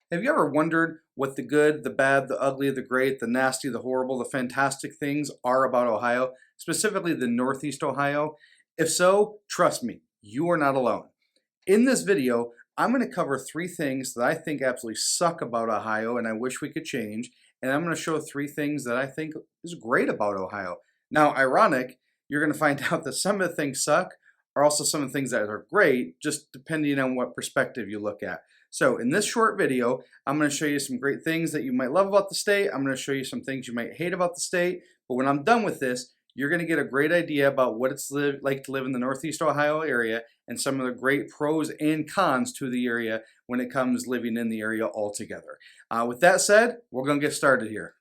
Have you ever wondered what the good, the bad, the ugly, the great, the nasty, the horrible, the fantastic things are about Ohio, specifically the Northeast Ohio? If so, trust me, you are not alone. In this video, I'm going to cover three things that I think absolutely suck about Ohio and I wish we could change, and I'm going to show three things that I think is great about Ohio. Now, ironic, you're going to find out that some of the things suck are also some of the things that are great, just depending on what perspective you look at. So in this short video, I'm going to show you some great things that you might love about the state. I'm going to show you some things you might hate about the state. But when I'm done with this, you're going to get a great idea about what it's like to live in the Northeast Ohio area and some of the great pros and cons to the area when it comes living in the area altogether. With that said, we're going to get started here.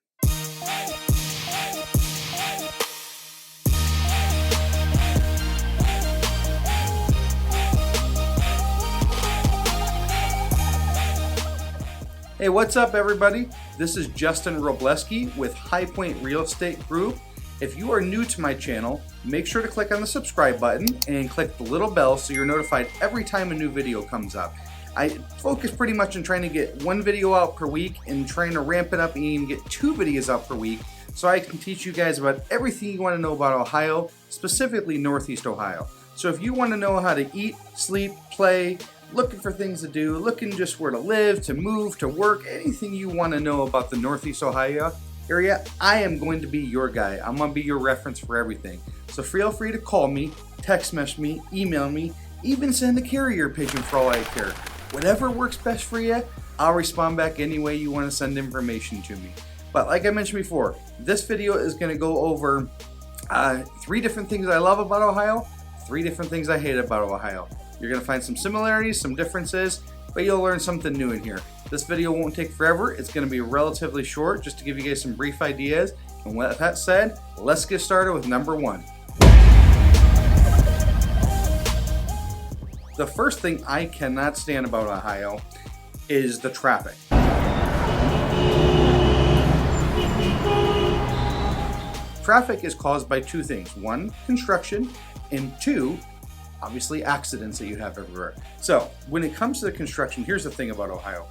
Hey, what's up everybody? This is Justin Wroblewski with High Point Real Estate Group. If you are new to my channel, make sure to click on the subscribe button and click the little bell so you're notified every time a new video comes up. I focus pretty much on trying to get one video out per week and trying to ramp it up and even get 2 videos out per week so I can teach you guys about everything you want to know about Ohio, specifically Northeast Ohio. So if you want to know how to eat, sleep, play, looking for things to do, looking just where to live, to move, to work, anything you want to know about the Northeast Ohio area, I am going to be your guy. I'm going to be your reference for everything. So feel free to call me, text message me, email me, even send a carrier pigeon for all I care. Whatever works best for you, I'll respond back any way you want to send information to me. But like I mentioned before, this video is going to go over 3 different things I love about Ohio, 3 different things I hate about Ohio. You're going to find some similarities, some differences, but you'll learn something new in here. This video won't take forever. It's going to be relatively short just to give you guys some brief ideas. And with that said, let's get started with number 1. The first thing I cannot stand about Ohio is the traffic. Traffic is caused by 2 things. 1, construction, and 2, obviously accidents that you have everywhere. So when it comes to the construction, here's the thing about Ohio.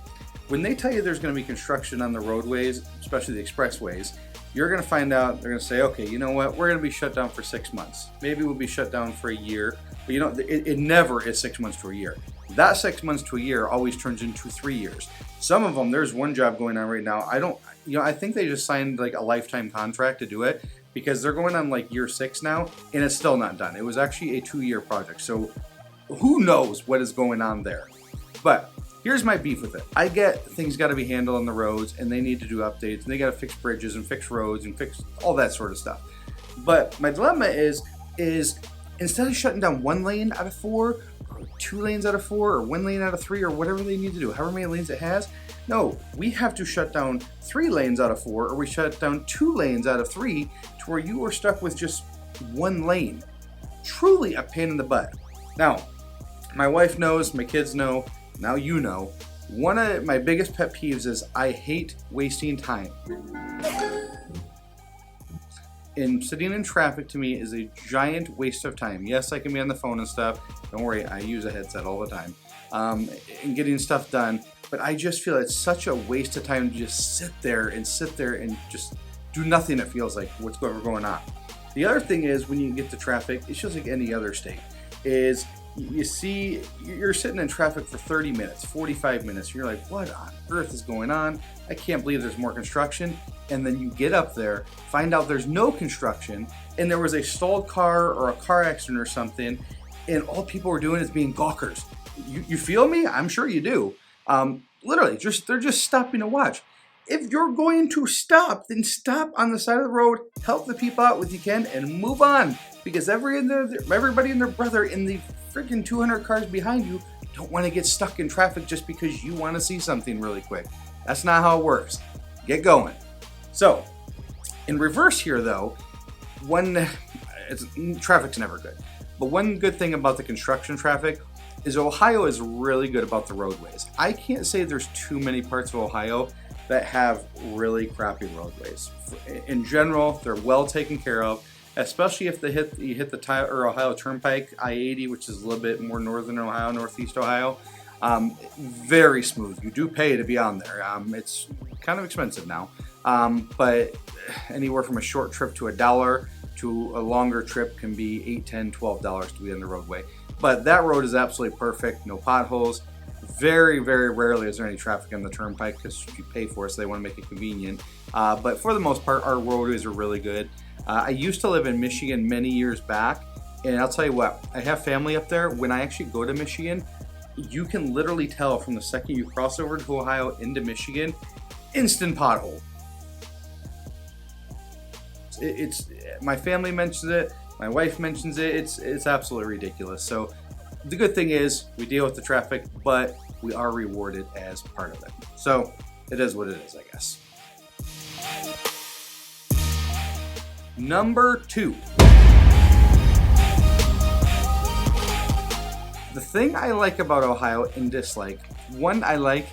When they tell you there's going to be construction on the roadways, especially the expressways, you're going to find out, they're going to say, okay, you know what, we're going to be shut down for 6 months. Maybe we'll be shut down for a year, but you know, it never is 6 months to a year. That 6 months to a year always turns into 3 years. Some of them, there's one job going on right now. I think they just signed like a lifetime contract to do it, because they're going on like year 6 now, and it's still not done. It was actually a 2-year project, so who knows what is going on there. But here's my beef with it. I get things got to be handled on the roads, and they need to do updates, and they got to fix bridges and fix roads and fix all that sort of stuff. But my dilemma is instead of shutting down 1 lane out of 4, or 2 lanes out of 4, or 1 lane out of 3, or whatever they need to do, however many lanes it has, no, we have to shut down 3 lanes out of 4, or we shut down 2 lanes out of 3, to where you are stuck with just 1 lane. Truly a pain in the butt. Now, my wife knows, my kids know, now you know, one of my biggest pet peeves is I hate wasting time. And sitting in traffic to me is a giant waste of time. Yes, I can be on the phone and stuff. Don't worry, I use a headset all the time. And getting stuff done. But I just feel it's such a waste of time to just sit there and just do nothing, it feels like, what's going on. The other thing is, when you get to traffic, it's just like any other state, is you see, you're sitting in traffic for 30 minutes, 45 minutes, and you're like, what on earth is going on? I can't believe there's more construction. And then you get up there, find out there's no construction, and there was a stalled car or a car accident or something, and all people were doing is being gawkers. You feel me? I'm sure you do. Literally, they're just stopping to watch. If you're going to stop, then stop on the side of the road, help the people out what you can, and move on. Because everybody and their brother in the freaking 200 cars behind you don't want to get stuck in traffic just because you want to see something really quick. That's not how it works. Get going. So, in reverse here though, traffic's never good. But one good thing about the construction traffic is Ohio is really good about the roadways. I can't say there's too many parts of Ohio that have really crappy roadways. In general, they're well taken care of, especially if you hit the Ohio Turnpike, I-80, which is a little bit more northern Ohio, northeast Ohio. Very smooth. You do pay to be on there. It's kind of expensive now, but anywhere from a short trip to $1 to a longer trip can be $8, $10, $12 to be on the roadway. But that road is absolutely perfect. No potholes. Very, very rarely is there any traffic on the turnpike because you pay for it, so they want to make it convenient. But for the most part, our roadways are really good. I used to live in Michigan many years back, and I'll tell you what, I have family up there. When I actually go to Michigan, you can literally tell from the second you cross over to Ohio into Michigan, instant pothole. It's my family mentions it, my wife mentions it. It's absolutely ridiculous. So the good thing is we deal with the traffic, but we are rewarded as part of it. So it is what it is, I guess. Number 2. The thing I like about Ohio and dislike, one I like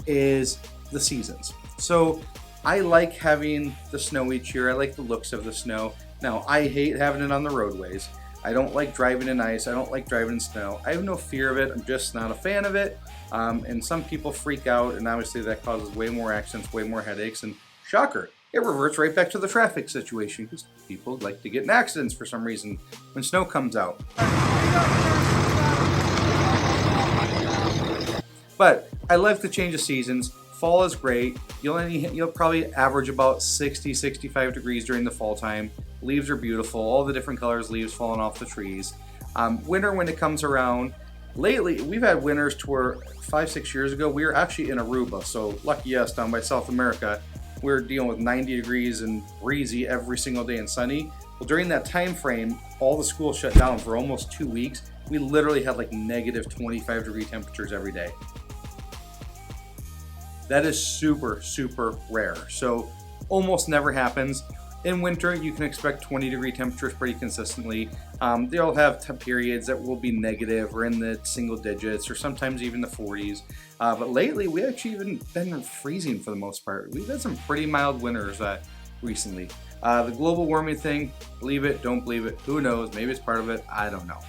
is the seasons. So I like having the snow each year. I like the looks of the snow. Now, I hate having it on the roadways. I don't like driving in ice. I don't like driving in snow. I have no fear of it. I'm just not a fan of it. And some people freak out, and obviously that causes way more accidents, way more headaches, and shocker, it reverts right back to the traffic situation because people like to get in accidents for some reason when snow comes out. But I like the change of seasons. Fall is great. You'll probably average about 60, 65 degrees during the fall time. Leaves are beautiful. All the different colors, leaves falling off the trees. Winter, when it comes around, lately we've had winters to where 5-6 years ago we were actually in Aruba. So lucky us, down by South America, we were dealing with 90 degrees and breezy every single day and sunny. Well, during that time frame, all the schools shut down for almost 2 weeks. We literally had like negative 25 degree temperatures every day. That is super, super rare. So almost never happens. In winter, you can expect 20 degree temperatures pretty consistently. They'll have periods that will be negative or in the single digits or sometimes even the 40s. But lately, we actually even been freezing for the most part. We've had some pretty mild winters recently. The global warming thing, believe it, don't believe it, who knows? Maybe it's part of it, I don't know.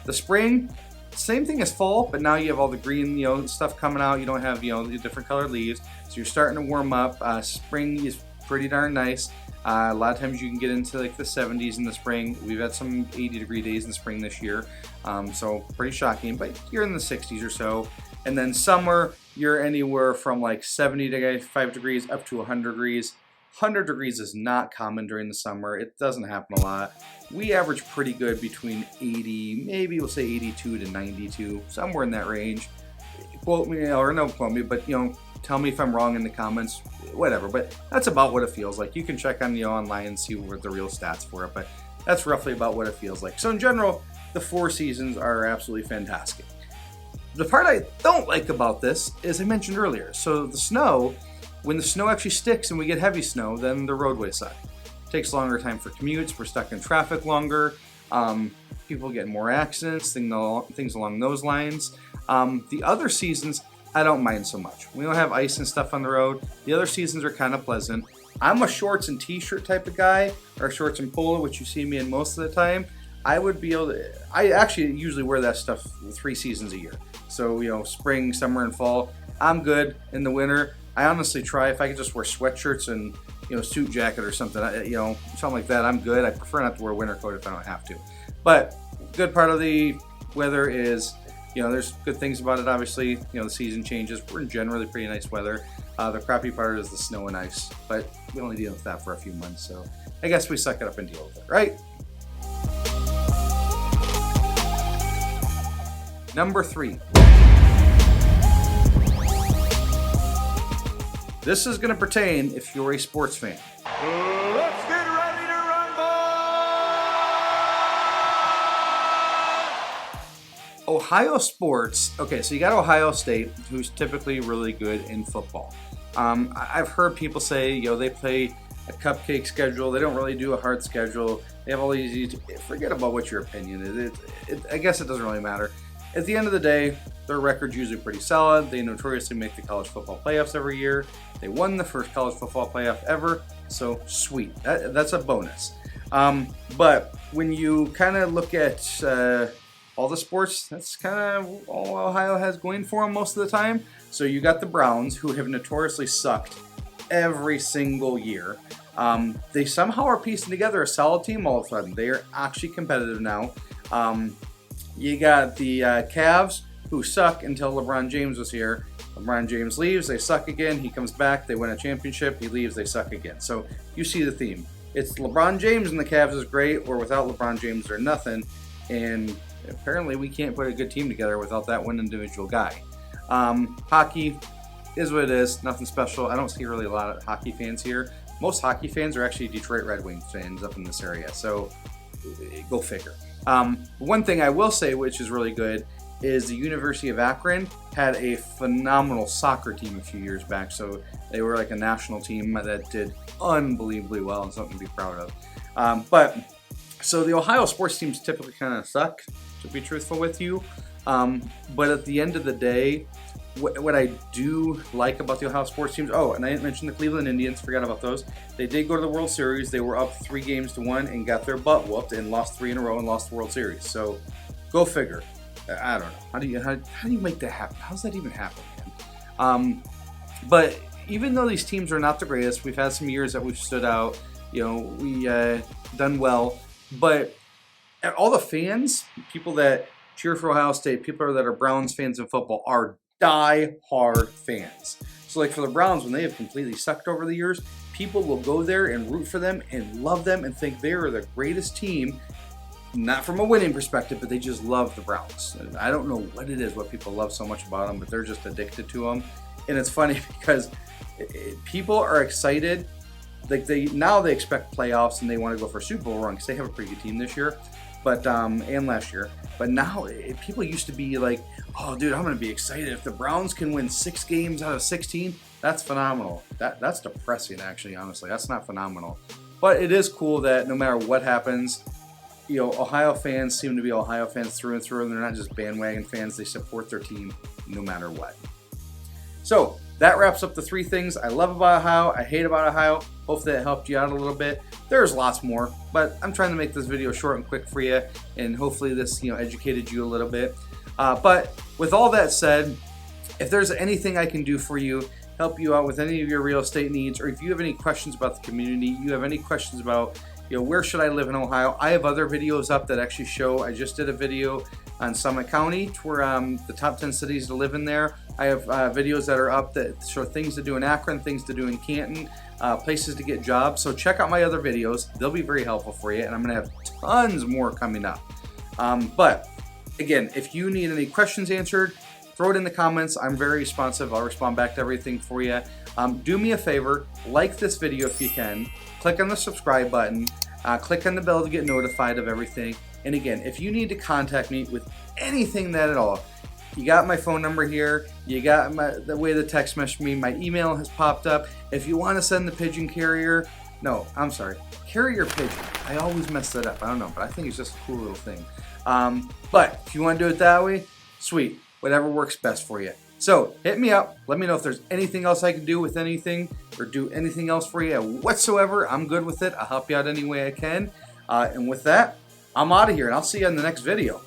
The spring, same thing as fall, but now you have all the green, stuff coming out. You don't have, the different colored leaves. So you're starting to warm up. Spring is pretty darn nice. A lot of times you can get into like the 70s in the spring. We've had some 80 degree days in the spring this year. So pretty shocking, but you're in the 60s or so. And then summer, you're anywhere from like 75 degrees up to 100 degrees. 100 degrees is not common during the summer. It doesn't happen a lot. We average pretty good between 80, maybe we'll say 82 to 92, somewhere in that range. Quote me or no quote me, but tell me if I'm wrong in the comments, whatever. But that's about what it feels like. You can check on online and see what the real stats for it, but that's roughly about what it feels like. So in general, the 4 seasons are absolutely fantastic. The part I don't like about this is I mentioned earlier. So the snow, when the snow actually sticks and we get heavy snow, then the roadways suck. It takes longer time for commutes. We're stuck in traffic longer. People get more accidents, things along those lines. The other seasons, I don't mind so much. We don't have ice and stuff on the road. The other seasons are kind of pleasant. I'm a shorts and t-shirt type of guy, or shorts and polo, which you see me in most of the time. I actually usually wear that stuff 3 seasons a year. So, spring, summer, and fall, I'm good. In the winter, I honestly try, if I could just wear sweatshirts and, suit jacket or something, something like that, I'm good. I prefer not to wear a winter coat if I don't have to. But good part of the weather is, there's good things about it, obviously. The season changes. We're in generally pretty nice weather. The crappy part is the snow and ice, but we only deal with that for a few months, so I guess we suck it up and deal with it, right? Number 3. This is going to pertain if you're a sports fan. Let's get ready to rumble! Ohio sports, okay, so you got Ohio State, who's typically really good in football. I've heard people say, they play a cupcake schedule. They don't really do a hard schedule. They have all these easy, forget about what your opinion is. I guess it doesn't really matter. At the end of the day, their record's usually pretty solid. They notoriously make the college football playoffs every year. They won the first college football playoff ever, so sweet. That's a bonus. But when you kind of look at all the sports, that's kind of all Ohio has going for them most of the time. So you got the Browns, who have notoriously sucked every single year. They somehow are piecing together a solid team all of a sudden. They are actually competitive now. You got the Cavs, who suck until LeBron James was here. LeBron James leaves, they suck again. He comes back, they win a championship. He leaves, they suck again. So you see the theme. It's LeBron James and the Cavs is great, or without LeBron James, they're nothing. And apparently we can't put a good team together without that one individual guy. Hockey is what it is. Nothing special. I don't see really a lot of hockey fans here. Most hockey fans are actually Detroit Red Wings fans up in this area. So go figure. One thing I will say, which is really good, is the University of Akron had a phenomenal soccer team a few years back. So they were like a national team that did unbelievably well and something to be proud of. So the Ohio sports teams typically kind of suck, to be truthful with you. But at the end of the day, what I do like about the Ohio sports teams, and I didn't mention the Cleveland Indians, forgot about those. They did go to the World Series. They were up 3-1 and got their butt whooped and lost 3 in a row and lost the World Series. So go figure. I don't know. How do you make that happen? How does that even happen, man? But even though these teams are not the greatest, we've had some years that we've stood out. You know, we done well. But all the fans, people that cheer for Ohio State, people that are Browns fans in football, are die-hard fans. So like for the Browns, when they have completely sucked over the years, people will go there and root for them and love them and think they are the greatest team. Not from a winning perspective, but they just love the Browns. And I don't know what it is, what people love so much about them, but they're just addicted to them. And it's funny because people are excited. Like now they expect playoffs and they want to go for a Super Bowl run because they have a pretty good team this year, but and last year. But now people used to be like, "Oh, dude, I'm going to be excited if the Browns can win 6 games out of 16. That's phenomenal." That's depressing, actually. Honestly, that's not phenomenal. But it is cool that no matter what happens, you know, Ohio fans seem to be Ohio fans through and through, and they're not just bandwagon fans. They support their team no matter what. So that wraps up the 3 things I love about Ohio, I hate about Ohio. Hopefully that helped you out a little bit. There's lots more, but I'm trying to make this video short and quick for you, and hopefully this, educated you a little bit. But with all that said, if there's anything I can do for you, help you out with any of your real estate needs, or if you have any questions about the community, you have any questions about, where should I live in Ohio? I have other videos up that actually show. I just did a video on Summit County, where the top 10 cities to live in there. I have videos that are up that show things to do in Akron, things to do in Canton, places to get jobs. So check out my other videos. They'll be very helpful for you, and I'm going to have tons more coming up. But again, if you need any questions answered, throw it in the comments. I'm very responsive. I'll respond back to everything for you. Do me a favor, like this video if you can. Click on the subscribe button. Click on the bell to get notified of everything. And again, if you need to contact me with anything that at all, you got my phone number here. You got the way the text message me. My email has popped up. If you want to send the pigeon carrier, no, I'm sorry, carrier pigeon. I always mess that up. I don't know, but I think it's just a cool little thing. But if you want to do it that way, sweet. Whatever works best for you. So hit me up. Let me know if there's anything else I can do with anything or do anything else for you whatsoever. I'm good with it. I'll help you out any way I can. And with that, I'm out of here, and I'll see you in the next video.